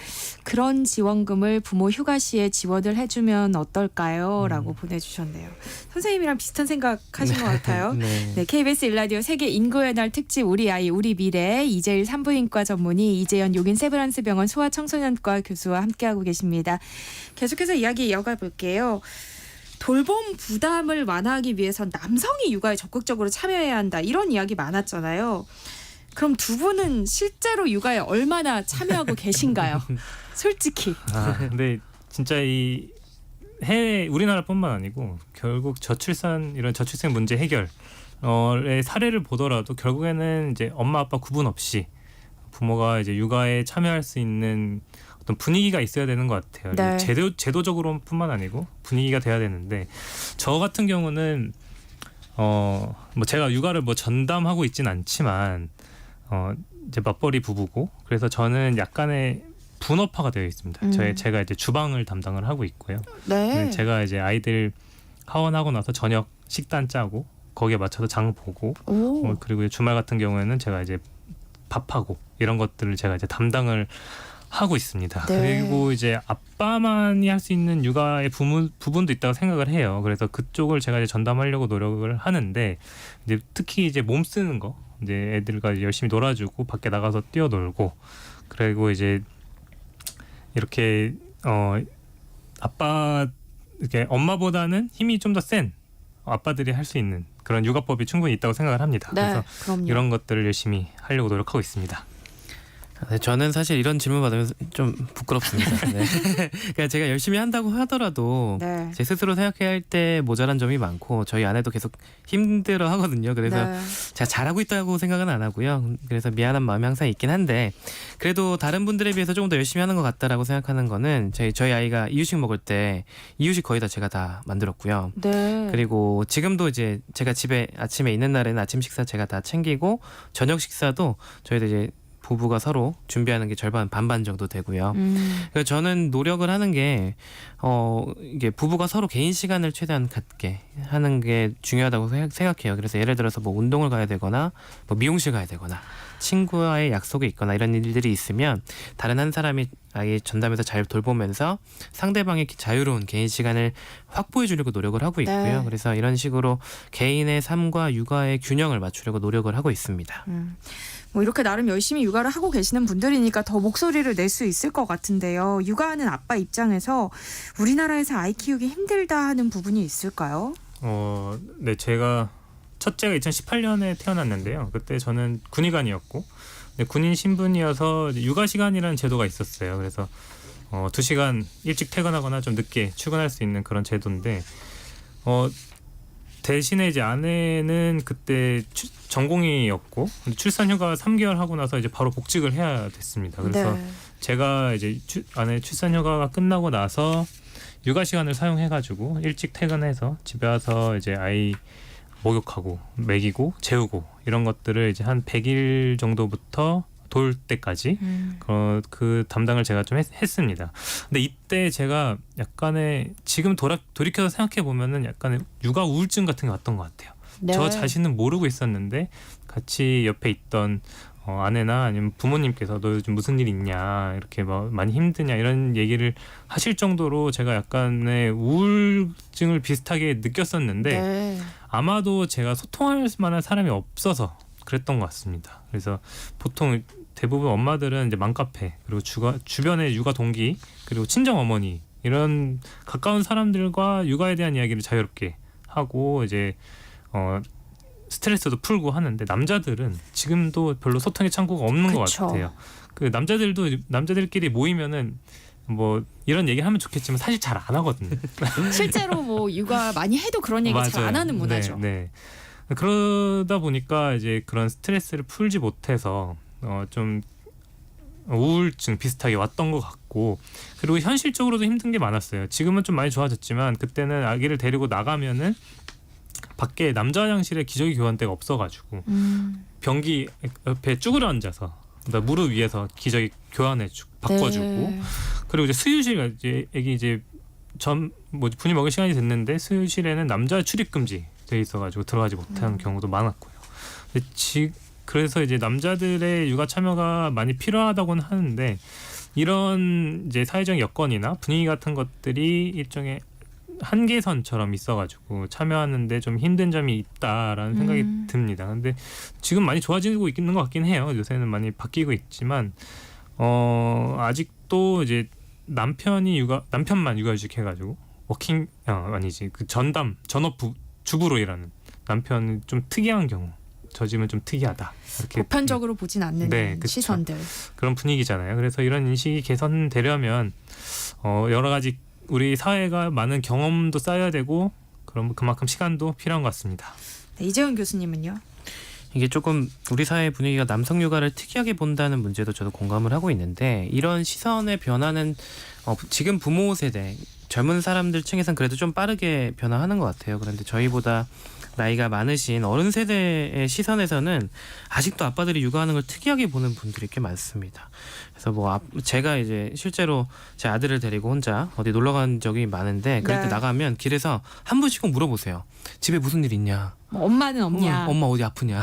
[SPEAKER 1] 그런 지원금을 부모 휴가 시에 지원을 해주면 어떨까요? 라고 보내주셨네요. 선생님이랑 비슷한 생각 하신 것 같아요. 네, KBS 1라디오 세계 인구의 날 특집 우리 아이 우리 미래 이재일 산부인과 전문의 이재현 용인 세브란스 병원 소아청소년과 교수와 함께하고 계십니다. 계속해서 이야기 이어가 볼게요. 돌봄 부담을 완화하기 위해서 남성이 육아에 적극적으로 참여해야 한다 이런 이야기 많았잖아요. 그럼 두 분은 실제로 육아에 얼마나 참여하고 계신가요? 솔직히.
[SPEAKER 3] 근데 진짜 이 해외 우리나라뿐만 아니고 결국 이런 저출생 문제 해결의 사례를 보더라도 결국에는 이제 엄마 아빠 구분 없이 부모가 이제 육아에 참여할 수 있는 어떤 분위기가 있어야 되는 것 같아요.
[SPEAKER 1] 네.
[SPEAKER 3] 제도적으로뿐만 아니고 분위기가 돼야 되는데 저 같은 경우는 뭐 제가 육아를 뭐 전담하고 있진 않지만 이제 맞벌이 부부고 그래서 저는 약간의 분업화가 되어 있습니다. 제가 이제 주방을 담당을 하고 있고요.
[SPEAKER 1] 네.
[SPEAKER 3] 제가 이제 아이들 하원하고 나서 저녁 식단 짜고 거기에 맞춰서 장 보고 그리고 주말 같은 경우에는 제가 이제 밥하고 이런 것들을 제가 이제 담당을 하고 있습니다.
[SPEAKER 1] 네.
[SPEAKER 3] 그리고 이제 아빠만이 할 수 있는 육아의 부분도 있다고 생각을 해요. 그래서 그쪽을 제가 이제 전담하려고 노력을 하는데 이제 특히 이제 몸 쓰는 거 이제 애들과 이제 열심히 놀아주고 밖에 나가서 뛰어놀고 그리고 이제 이렇게 아빠 이렇게 엄마보다는 힘이 좀 더 센 아빠들이 할 수 있는 그런 육아법이 충분히 있다고 생각을 합니다.
[SPEAKER 1] 네,
[SPEAKER 3] 그래서
[SPEAKER 1] 그럼요.
[SPEAKER 3] 이런 것들을 열심히 하려고 노력하고 있습니다.
[SPEAKER 2] 네, 저는 사실 이런 질문 받으면 좀 부끄럽습니다. 네. 그러니까 제가 열심히 한다고 하더라도
[SPEAKER 1] 네.
[SPEAKER 2] 제 스스로 생각해야 할 때 모자란 점이 많고 저희 아내도 계속 힘들어 하거든요. 그래서
[SPEAKER 1] 네.
[SPEAKER 2] 제가 잘하고 있다고 생각은 안 하고요. 그래서 미안한 마음이 항상 있긴 한데 그래도 다른 분들에 비해서 조금 더 열심히 하는 것 같다라고 생각하는 거는 저희 아이가 이유식 먹을 때 이유식 거의 다 제가 다 만들었고요.
[SPEAKER 1] 네.
[SPEAKER 2] 그리고 지금도 이제 제가 집에 아침에 있는 날에는 아침 식사 제가 다 챙기고 저녁 식사도 저희도 이제 부부가 서로 준비하는 게 절반 반반 정도 되고요. 그래서 저는 노력을 하는 게 이게 부부가 서로 개인 시간을 최대한 갖게 하는 게 중요하다고 생각해요. 그래서 예를 들어서 뭐 운동을 가야 되거나 뭐 미용실 가야 되거나 친구와의 약속이 있거나 이런 일들이 있으면 다른 한 사람이 아예 전담해서 잘 돌보면서 상대방의 자유로운 개인 시간을 확보해 주려고 노력을 하고 있고요.
[SPEAKER 1] 네.
[SPEAKER 2] 그래서 이런 식으로 개인의 삶과 육아의 균형을 맞추려고 노력을 하고 있습니다.
[SPEAKER 1] 뭐 이렇게 나름 열심히 육아를 하고 계시는 분들이니까 더 목소리를 낼 수 있을 것 같은데요. 육아하는 아빠 입장에서 우리나라에서 아이 키우기 힘들다 하는 부분이 있을까요?
[SPEAKER 3] 네, 제가 첫째가 2018년에 태어났는데요. 그때 저는 군의관이었고 군인 신분이어서 육아 시간이라는 제도가 있었어요. 그래서 2시간 일찍 퇴근하거나 좀 늦게 출근할 수 있는 그런 제도인데 대신에 이제 아내는 그때 전공의였고 출산휴가 3개월 하고 나서 이제 바로 복직을 해야 됐습니다. 그래서
[SPEAKER 1] 네.
[SPEAKER 3] 제가 이제 아내 출산휴가가 끝나고 나서 육아 시간을 사용해가지고 일찍 퇴근해서 집에 와서 이제 아이 목욕하고 먹이고 재우고 이런 것들을 이제 한 100일 정도부터 돌 때까지 그 담당을 제가 좀 했습니다. 근데 이때 제가 약간의 지금 돌이켜서 생각해 보면은 약간의 육아 우울증 같은 게 왔던 것 같아요.
[SPEAKER 1] 네.
[SPEAKER 3] 저 자신은 모르고 있었는데 같이 옆에 있던 아내나 아니면 부모님께서 너 요즘 무슨 일 있냐 이렇게 뭐 많이 힘드냐 이런 얘기를 하실 정도로 제가 약간의 우울증을 비슷하게 느꼈었는데
[SPEAKER 1] 네.
[SPEAKER 3] 아마도 제가 소통할 만한 사람이 없어서 그랬던 것 같습니다. 그래서 보통 대부분 엄마들은 이제 맘카페 그리고 주변의 육아 동기 그리고 친정 어머니 이런 가까운 사람들과 육아에 대한 이야기를 자유롭게 하고 이제 스트레스도 풀고 하는데 남자들은 지금도 별로 소통의 창구가 없는 것
[SPEAKER 1] 그쵸.
[SPEAKER 3] 같아요. 그 남자들끼리 모이면은 뭐 이런 얘기 하면 좋겠지만 사실 잘 안 하거든요.
[SPEAKER 1] 실제로 뭐 육아 많이 해도 그런 얘기 잘 안
[SPEAKER 3] 맞아요.
[SPEAKER 1] 하는 문화죠.
[SPEAKER 3] 네. 그러다 보니까 이제 그런 스트레스를 풀지 못해서 좀 우울증 비슷하게 왔던 것 같고 그리고 현실적으로도 힘든 게 많았어요. 지금은 좀 많이 좋아졌지만 그때는 아기를 데리고 나가면은 밖에 남자 화장실에 기저귀 교환대가 없어가지고 변기 옆에 쭈그려 앉아서 무릎 위에서 기저귀 교환해주고 바꿔주고
[SPEAKER 1] 네.
[SPEAKER 3] 그리고 이제 수유실 이제 애기 이제 분유 먹을 시간이 됐는데 수유실에는 남자 출입 금지 돼 있어가지고 들어가지 못하는 경우도 많았고요. 그래서 이제 남자들의 육아 참여가 많이 필요하다고는 하는데 이런 이제 사회적 여건이나 분위기 같은 것들이 일종의 한계선처럼 있어가지고 참여하는데 좀 힘든 점이 있다라는 생각이 듭니다. 근데 지금 많이 좋아지고 있는 것 같긴 해요. 요새는 많이 바뀌고 있지만 아직도 이제 남편만 육아휴직 해가지고 그 전업 주부로 일하는 남편은 좀 특이한 경우. 저 집은 좀 특이하다. 이렇게
[SPEAKER 1] 보편적으로 보진 않는
[SPEAKER 3] 네, 그쵸.
[SPEAKER 1] 시선들.
[SPEAKER 3] 그런 분위기잖아요. 그래서 이런 인식이 개선되려면 여러 가지 우리 사회가 많은 경험도 쌓여야 되고 그럼 그만큼 시간도 필요한 것 같습니다.
[SPEAKER 1] 네, 이재훈 교수님은요?
[SPEAKER 2] 이게 조금 우리 사회 분위기가 남성 육아를 특이하게 본다는 문제도 저도 공감을 하고 있는데 이런 시선의 변화는 지금 부모 세대 젊은 사람들 층에선 그래도 좀 빠르게 변화하는 것 같아요. 그런데 저희보다 나이가 많으신 어른 세대의 시선에서는 아직도 아빠들이 육아하는 걸 특이하게 보는 분들이 꽤 많습니다. 그래서 뭐 제가 이제 실제로 제 아들을 데리고 혼자 어디 놀러 간 적이 많은데 그럴 때
[SPEAKER 1] 네.
[SPEAKER 2] 나가면 길에서 한 번씩 꼭 물어보세요. 집에 무슨 일 있냐?
[SPEAKER 1] 뭐 엄마는 없냐?
[SPEAKER 2] 엄마 어디 아프냐?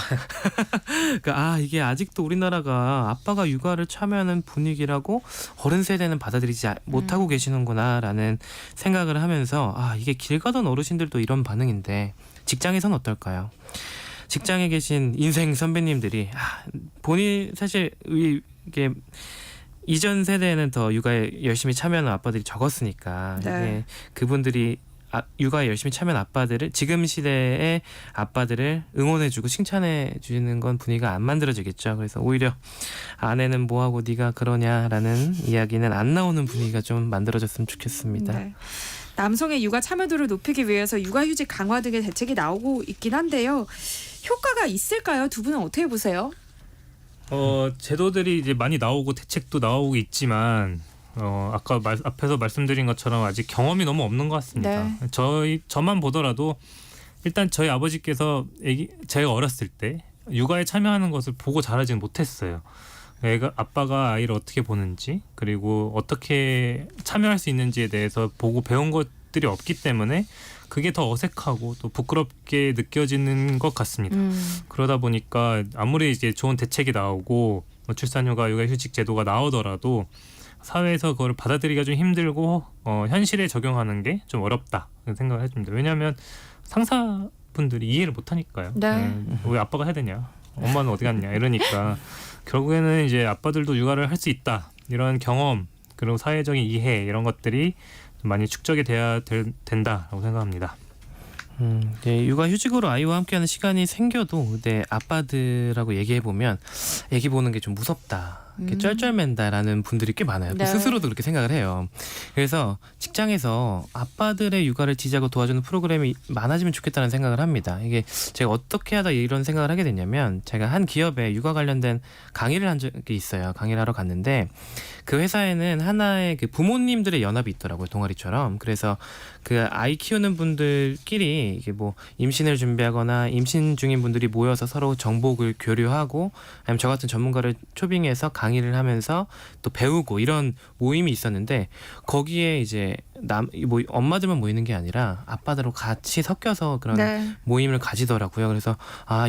[SPEAKER 2] 그러니까 이게 아직도 우리나라가 아빠가 육아를 참여하는 분위기라고 어른 세대는 받아들이지 못하고 계시는구나라는 생각을 하면서 이게 길 가던 어르신들도 이런 반응인데 직장에선 어떨까요? 직장에 계신 인생 선배님들이 본인 사실 이게 이전 세대에는 더 육아에 열심히 참여하는 아빠들이 적었으니까
[SPEAKER 1] 네.
[SPEAKER 2] 이게 그분들이 육아에 열심히 참여한 아빠들을 지금 시대의 아빠들을 응원해주고 칭찬해주는 건 분위기가 안 만들어지겠죠. 그래서 오히려 아내는 뭐하고 네가 그러냐라는 이야기는 안 나오는 분위기가 좀 만들어졌으면 좋겠습니다.
[SPEAKER 1] 네. 남성의 육아 참여도를 높이기 위해서 육아휴직 강화 등의 대책이 나오고 있긴 한데요. 효과가 있을까요? 두 분은 어떻게 보세요?
[SPEAKER 3] 제도들이 이제 많이 나오고 대책도 나오고 있지만 아까 앞에서 말씀드린 것처럼 아직 경험이 너무 없는 것 같습니다.
[SPEAKER 1] 네.
[SPEAKER 3] 저만 보더라도 일단 저희 아버지께서 제가 어렸을 때 육아에 참여하는 것을 보고 자라지는 못했어요. 아빠가 아이를 어떻게 보는지 그리고 어떻게 참여할 수 있는지에 대해서 보고 배운 것들이 없기 때문에 그게 더 어색하고 또 부끄럽게 느껴지는 것 같습니다. 그러다 보니까 아무리 이제 좋은 대책이 나오고 출산휴가, 육아휴직 제도가 나오더라도 사회에서 그걸 받아들이기가 좀 힘들고 현실에 적용하는 게 좀 어렵다 생각을 해줍니다. 왜냐하면 상사분들이 이해를 못하니까요.
[SPEAKER 1] 네.
[SPEAKER 3] 왜 아빠가 해야 되냐, 엄마는 어디 갔냐 이러니까 결국에는 이제 아빠들도 육아를 할 수 있다 이런 경험 그리고 사회적인 이해 이런 것들이 좀 많이 축적이 돼야 된다라고 생각합니다.
[SPEAKER 2] 육아휴직으로 아이와 함께하는 시간이 생겨도 근데 아빠들하고 얘기해보면 애기 보는 게 좀 무섭다. 이렇게 쩔쩔맨다라는 분들이 꽤 많아요.
[SPEAKER 1] 네.
[SPEAKER 2] 스스로도 그렇게 생각을 해요. 그래서 직장에서 아빠들의 육아를 지지하고 도와주는 프로그램이 많아지면 좋겠다는 생각을 합니다. 이게 제가 어떻게 하다 이런 생각을 하게 됐냐면 제가 한 기업에 육아 관련된 강의를 한 적이 있어요. 강의를 하러 갔는데 그 회사에는 하나의 그 부모님들의 연합이 있더라고요. 동아리처럼. 그래서 그 아이 키우는 분들끼리 이게 뭐 임신을 준비하거나 임신 중인 분들이 모여서 서로 정보를 교류하고 아니면 저 같은 전문가를 초빙해서 강의를 하면서 또 배우고 이런 모임이 있었는데 거기에 이제 엄마들만 모이는 게 아니라 아빠들하고 같이 섞여서 그런
[SPEAKER 1] 네.
[SPEAKER 2] 모임을 가지더라고요. 그래서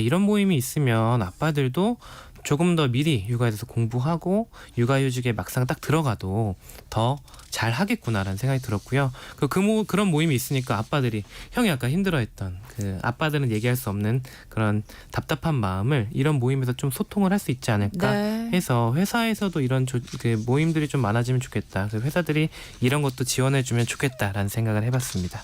[SPEAKER 2] 이런 모임이 있으면 아빠들도 조금 더 미리 육아에 대해서 공부하고 육아휴직에 막상 딱 들어가도 더 잘 하겠구나라는 생각이 들었고요. 그런 모임이 있으니까 아빠들이 형이 아까 힘들어했던 그 아빠들은 얘기할 수 없는 그런 답답한 마음을 이런 모임에서 좀 소통을 할 수 있지 않을까
[SPEAKER 1] 네.
[SPEAKER 2] 해서 회사에서도 이런 그 모임들이 좀 많아지면 좋겠다. 그래서 회사들이 이런 것도 지원해주면 좋겠다라는 생각을 해봤습니다.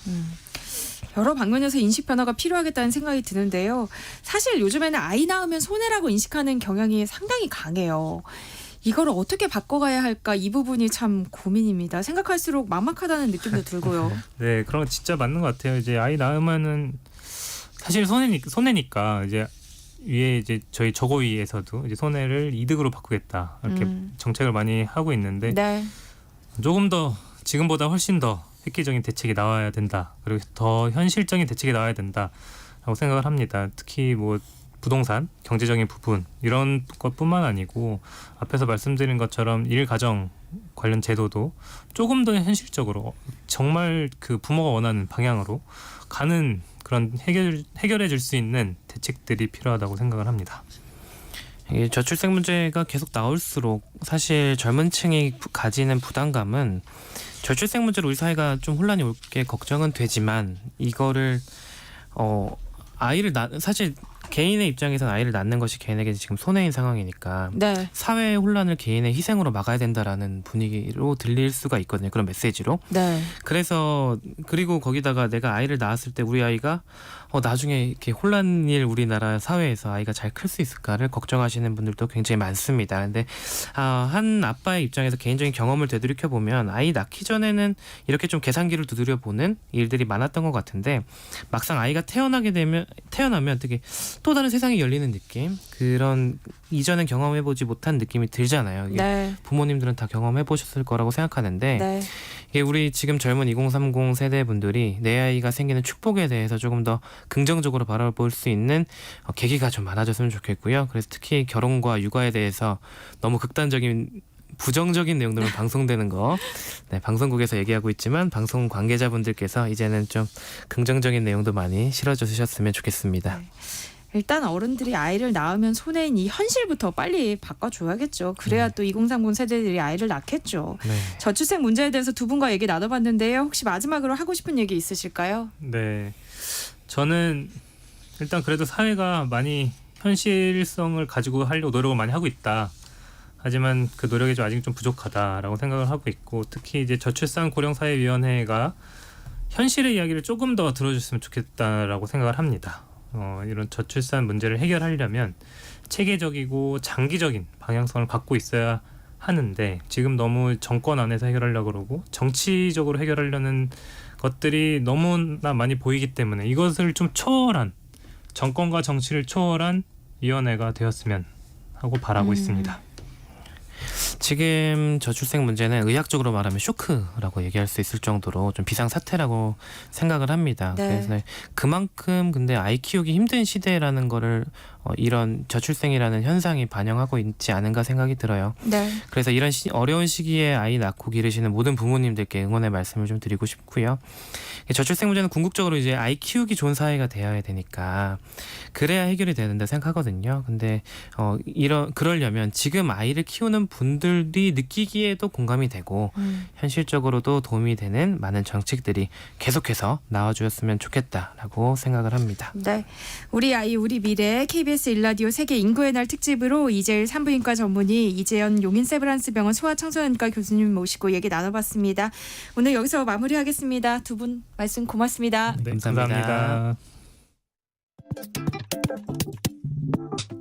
[SPEAKER 1] 여러 방면에서 인식 변화가 필요하겠다는 생각이 드는데요. 사실 요즘에는 아이 낳으면 손해라고 인식하는 경향이 상당히 강해요. 이걸 어떻게 바꿔가야 할까 이 부분이 참 고민입니다. 생각할수록 막막하다는 느낌도 들고요.
[SPEAKER 3] 네, 그런 거 진짜 맞는 것 같아요. 이제 아이 낳으면은 사실 손해니까 이제 위에 이제 저희 저고위에서도 이제 손해를 이득으로 바꾸겠다 이렇게 정책을 많이 하고 있는데
[SPEAKER 1] 네.
[SPEAKER 3] 조금 더 지금보다 훨씬 더 획기적인 대책이 나와야 된다. 그리고 더 현실적인 대책이 나와야 된다라고 생각을 합니다. 특히 뭐 부동산, 경제적인 부분 이런 것뿐만 아니고 앞에서 말씀드린 것처럼 일가정 관련 제도도 조금 더 현실적으로 정말 그 부모가 원하는 방향으로 가는 그런 해결해 줄 수 있는 대책들이 필요하다고 생각을 합니다.
[SPEAKER 2] 이 저출생 문제가 계속 나올수록 사실 젊은 층이 가지는 부담감은 저출생 문제로 우리 사회가 좀 혼란이 올 게 걱정은 되지만 이거를 사실 개인의 입장에서는 아이를 낳는 것이 개인에게 지금 손해인 상황이니까
[SPEAKER 1] 네.
[SPEAKER 2] 사회의 혼란을 개인의 희생으로 막아야 된다라는 분위기로 들릴 수가 있거든요. 그런 메시지로.
[SPEAKER 1] 네.
[SPEAKER 2] 그래서 그리고 거기다가 내가 아이를 낳았을 때 우리 아이가 나중에 이렇게 혼란일 우리나라 사회에서 아이가 잘 클 수 있을까를 걱정하시는 분들도 굉장히 많습니다. 근데 한 아빠의 입장에서 개인적인 경험을 되돌이켜 보면 아이 낳기 전에는 이렇게 좀 계산기를 두드려 보는 일들이 많았던 것 같은데 막상 아이가 태어나면 되게 또 다른 세상이 열리는 느낌, 그런 이전엔 경험해보지 못한 느낌이 들잖아요. 이게
[SPEAKER 1] 네.
[SPEAKER 2] 부모님들은 다 경험해보셨을 거라고 생각하는데
[SPEAKER 1] 네.
[SPEAKER 2] 이게 우리 지금 젊은 2030 세대 분들이 내 아이가 생기는 축복에 대해서 조금 더 긍정적으로 바라볼 수 있는 계기가 좀 많아졌으면 좋겠고요. 그래서 특히 결혼과 육아에 대해서 너무 극단적인 부정적인 내용들은 방송되는 거, 네, 방송국에서 얘기하고 있지만 방송 관계자분들께서 이제는 좀 긍정적인 내용도 많이 실어주셨으면 좋겠습니다.
[SPEAKER 1] 네. 일단 어른들이 아이를 낳으면 손에 있는 이 현실부터 빨리 바꿔줘야겠죠. 그래야 또 2030 세대들이 아이를 낳겠죠.
[SPEAKER 2] 네.
[SPEAKER 1] 저출생 문제에 대해서 두 분과 얘기 나눠봤는데요. 혹시 마지막으로 하고 싶은 얘기 있으실까요?
[SPEAKER 3] 네, 저는 일단 그래도 사회가 많이 현실성을 가지고 하려고 노력을 많이 하고 있다. 하지만 그 노력이 좀 아직 좀 부족하다라고 생각을 하고 있고, 특히 이제 저출산 고령사회위원회가 현실의 이야기를 조금 더 들어줬으면 좋겠다라고 생각을 합니다. 이런 저출산 문제를 해결하려면 체계적이고 장기적인 방향성을 갖고 있어야 하는데, 지금 너무 정권 안에서 해결하려고 그러고 정치적으로 해결하려는 것들이 너무나 많이 보이기 때문에 이것을 좀 초월한, 정권과 정치를 초월한 위원회가 되었으면 하고 바라고 있습니다.
[SPEAKER 2] 지금 저출생 문제는 의학적으로 말하면 쇼크라고 얘기할 수 있을 정도로 좀 비상사태라고 생각을 합니다.
[SPEAKER 1] 네.
[SPEAKER 2] 그래서 그만큼 근데 아이 키우기 힘든 시대라는 거를 이런 저출생이라는 현상이 반영하고 있지 않은가 생각이 들어요.
[SPEAKER 1] 네.
[SPEAKER 2] 그래서 이런 어려운 시기에 아이 낳고 기르시는 모든 부모님들께 응원의 말씀을 좀 드리고 싶고요. 저출생 문제는 궁극적으로 이제 아이 키우기 좋은 사회가 되어야 되니까 그래야 해결이 되는다 생각하거든요. 근데 그러려면 지금 아이를 키우는 분들이 느끼기에도 공감이 되고 현실적으로도 도움이 되는 많은 정책들이 계속해서 나와주었으면 좋겠다라고 생각을 합니다.
[SPEAKER 1] 네. 우리 아이 우리 미래 KBS 일라디오 세계 인구의 날 특집으로 이재일 산부인과 전문의, 이재현 용인 세브란스 병원 소아청소년과 교수님 모시고 얘기 나눠봤습니다. 오늘 여기서 마무리하겠습니다. 두 분 말씀 고맙습니다.
[SPEAKER 3] 네,
[SPEAKER 2] 감사합니다.
[SPEAKER 3] 감사합니다.